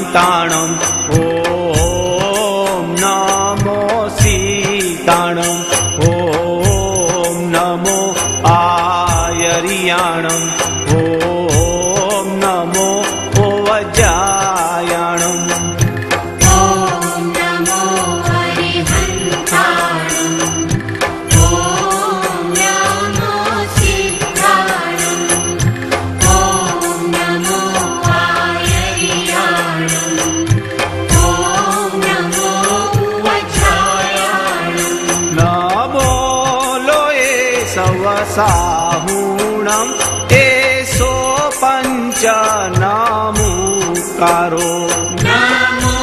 हन्ताणम् ॐ नमो सीताणम् ॐ नमो आयर्याणम् ॐ नमो वज्रायाणम् साहुणम् एसो पंच नामुकारो नमो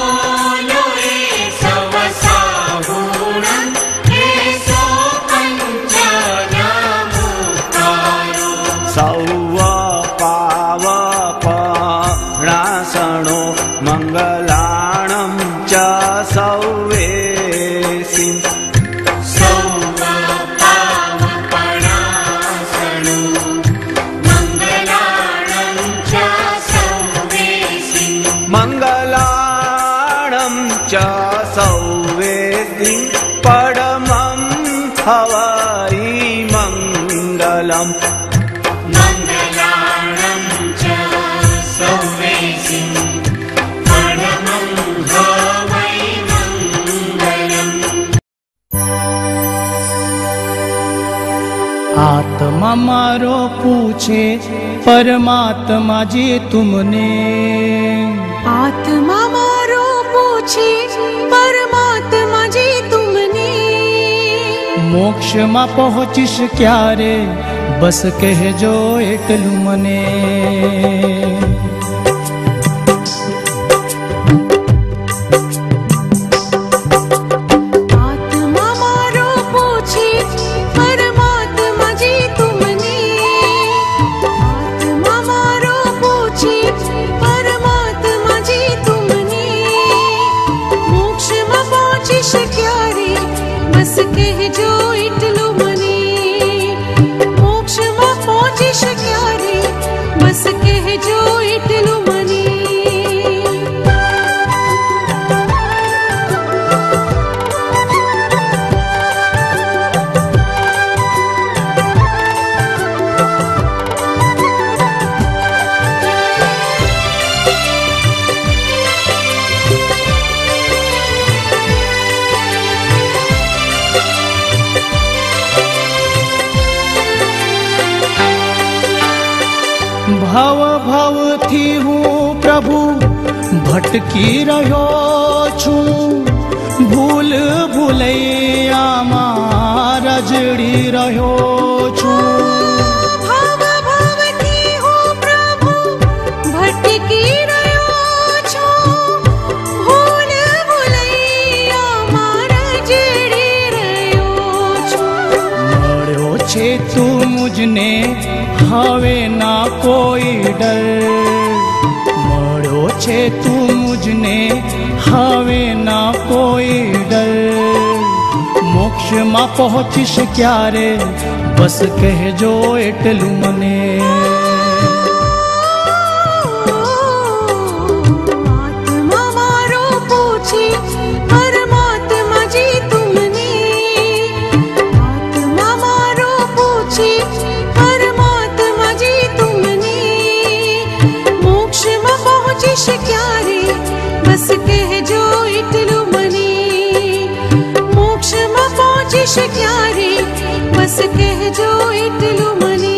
लोए सव साहुणम् एसो पंच नामुकारो सौव पावपणासनो मंगलाणं च सौवेसि मंगलाणं च सौवेदि परमं हवै मंगलम् मंगलाणं च सौवेदि परमं हवै मंगलम्। आत्मा मारो पूछे परमात्मा जी तुमने, आत्मा मारो पूछे परमात्मा जी तुमने, मोक्ष में पहुँचिश क्यारे बस कहजो एटलू मने। भव भव थी हूँ प्रभु भटकी रह्यो छूं, भूल भूलैया मां रजड़ी रह्यो छूं। भव भव थी हूँ प्रभु भटकी रह्यो छूं, भूल भूलैया मां रजड़ी रह्यो छूं। मळ्यो छे तू मुझने हवे ना कोई डर, मळ्यो छे तू मुझने हवे ना कोई डर। मोक्ष में पहुँचिश क्यारे बस कहजो एटलू मने। आत्मा मारो पूछे परमात्मा जी तुमने, आत्मा मारो पूछे परमात्मा जी तुमने, मोक्ष में पहुँचिश क्यारे बस कहजो एटलू मने। मोक्ष में पहुँचिश क्यारे बस कहजो एटलू मने।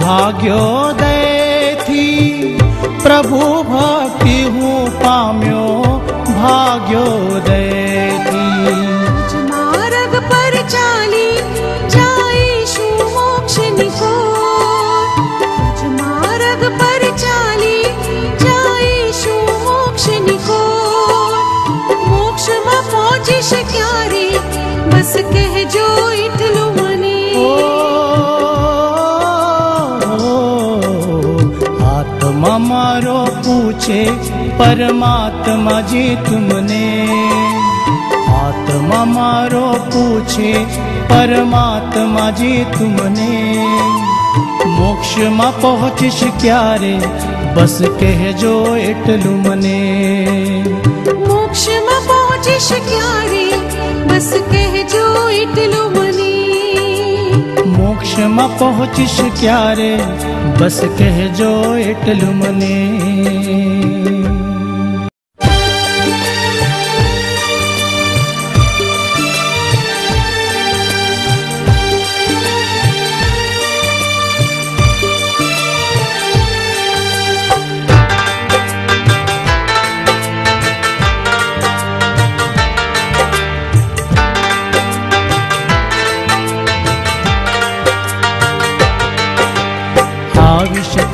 भाग्योदय थी प्रभु भक्ति हूँ पाम्यो भाग्योदय थी। तुझ मार्ग पर चाली जाईशु मोक्ष निकोर। तुझ मार्ग पर चाली जाईशु मोक्ष निकोर। मोक्ष में पहुंचिश क्यारे बस कह जो इटलू मने। आत्मा मारो पूछे परमात्मा जी तुमने। आत्मा मारो पूछे परमात्मा जी तुमने। मोक्ष में पहुँचिश क्यारे बस कह जो एटलू मने। मोक्ष में पहुंचिश क्यारे बस कह जो इटलू मने। मोक्ष में पहुँचिश क्यारे बस कह जो एटलू मने।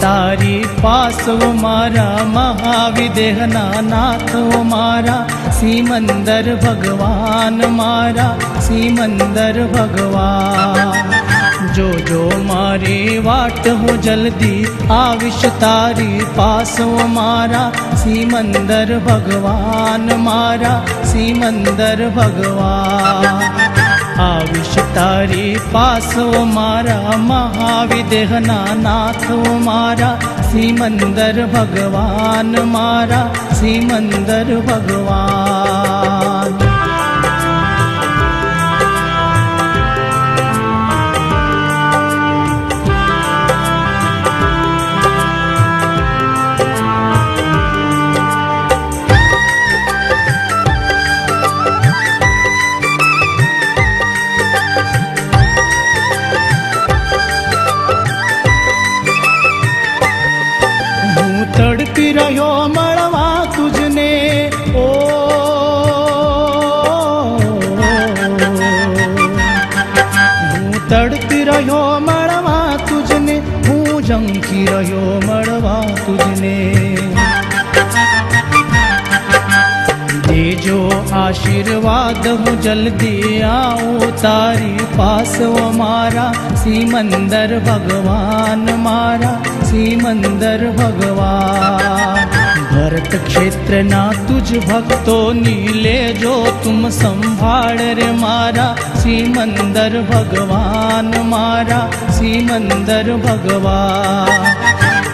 तारी पास वो मारा महाविदेहना नाथ वो मारा। सीमंदर भगवान मारा सीमंदर भगवान। जो मारे वाट हो जल्दी आविश तारी पास वो मारा। सीमंदर भगवान मारा सीमंदर भगवान। आविश तारी पास वो मारा महाविदेहना नाथ वो मारा। सीमंदर भगवान मारा सीमंदर भगवान। तड़पी रहो मड़वा तुझने ओ। हूँ तड़पी रहो मड़वा तुझने। हूँ जंकी रहो मड़वा तुझने। दे जो आशीर्वाद हूँ जल्दी आओ तारी पास वो मारा। सीमंदर भगवान मारा सीमंदर भगवान। भरत क्षेत्र ना तुझ भक्तों नीले जो तुम संभाड़ रे मारा। सीमंदर भगवान मारा सीमंदर भगवान।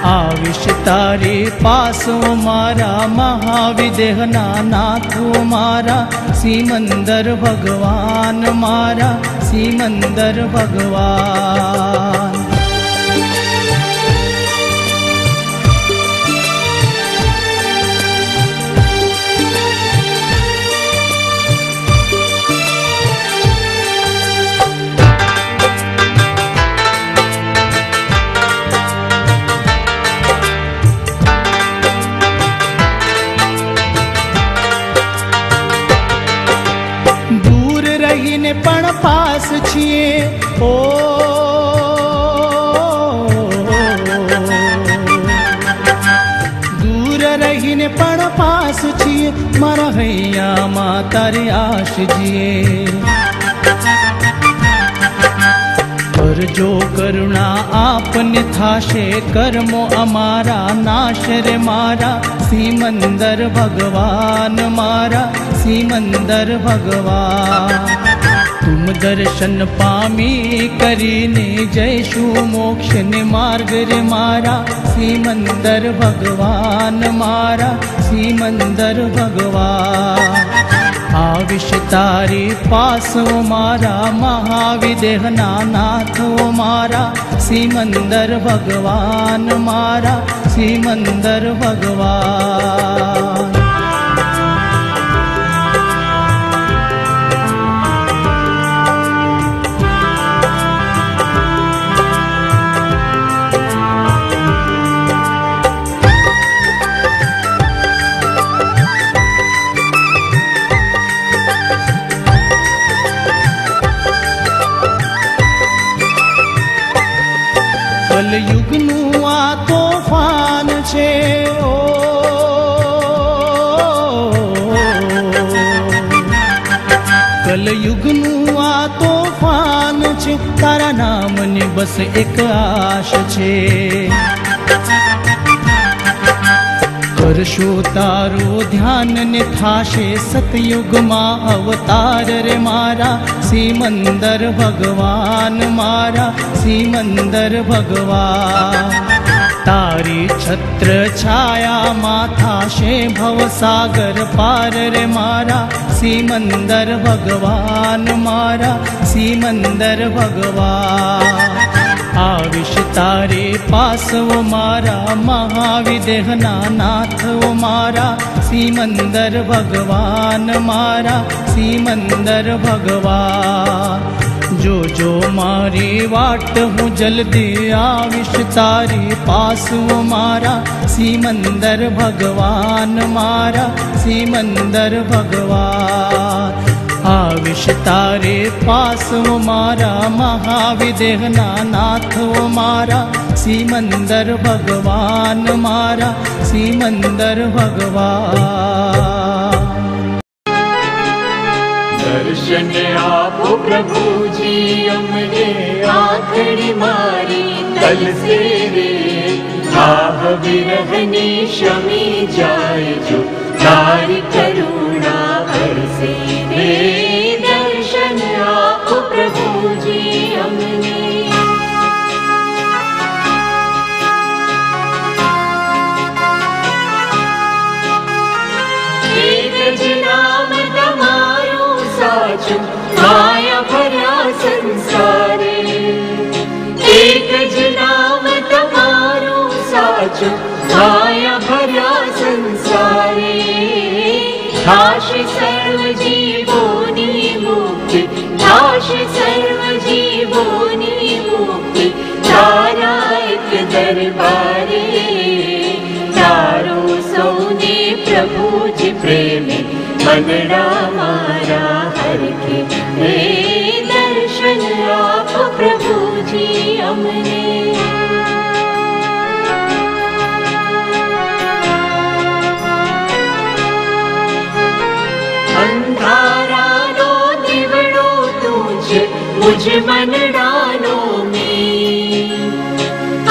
आविश तारे पास वो मारा महाविदेहना नाथ वो मारा। सीमंदर भगवान मारा सीमंदर भगवान। ने पण पास छिए ओ। दूर रहीने पण पास छिए मारा हैया मा तारी आश जिए। पर जो करुणा आपने थाशे कर्मो अमारा नाश रे मारा। सीमंदर भगवान मारा सीमंदर भगवान। तुम दर्शन पामी करीने जयशु मोक्ष ने मार्ग रे मारा। सीमंदर भगवान मारा सीमंदर भगवान। आविश तारी पास वो मारा महाविदेहना नाथ वो मारा। सीमंदर भगवान मारा सीमंदर भगवान। बस एक आश छे। करशो तारो ध्यान ने थाशे सतयुग मां अवतार रे मारा सिमंदर भगवान मारा सिमंदर भगवान। तारी छत्र छाया माथा शे भवसागर पार रे मारा सिमंदर भगवान मारा सिमंदर भगवान। आविश तारे पास वो मारा महाविदेहना नाथ वो मारा सिमंदर भगवान मारा सिमंदर भगवान। जो मारी वाट हूँ जल्दी आविश तारी पास वो मारा सिमंदर भगवान मारा सिमंदर भगवान। आविश तारे पास वो मारा महाविदेहना नाथ वो मारा सिमंदर भगवान मारा सिमंदर भगवान। दर्शन आपो प्रभु जी अमरे आखड़ी मारी तल से रे आह विरहनी शमी जाए जो तारी करुणा बरसे रे। दर्शन आपो प्रभु जी अमरे नाम तमारो साचो माया भरा संसारे। एक ज नाम तमारो साचो माया भरा संसारे। थाश सर्व जीवोनी मुक्ति थाश सर्व जीवोनी मुक्ति तारा एक दरबारे। तारो सौने प्रभु जी प्रेमे मनड़ा मारा हर के रे। दर्शन आप प्रभु जी अमने अंधारा नो दिवड़ो तुझे मुझ मनडानो में।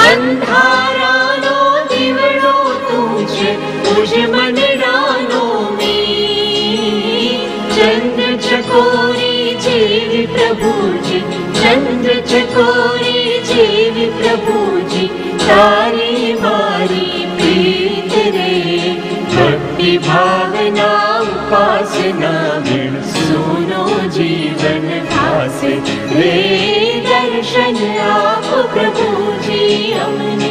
अंधारा नो दिवड़ो तुझे मुझ मनडानो में। चंद्र चकोरी जेवी प्रभु जी चंद्र चकोरी जेवी प्रभु जी तारी मारी प्रीत रे। भक्ति भावना उपासना बिन सुनो जीवन भासे रे। दर्शन आप प्रभु जी अमने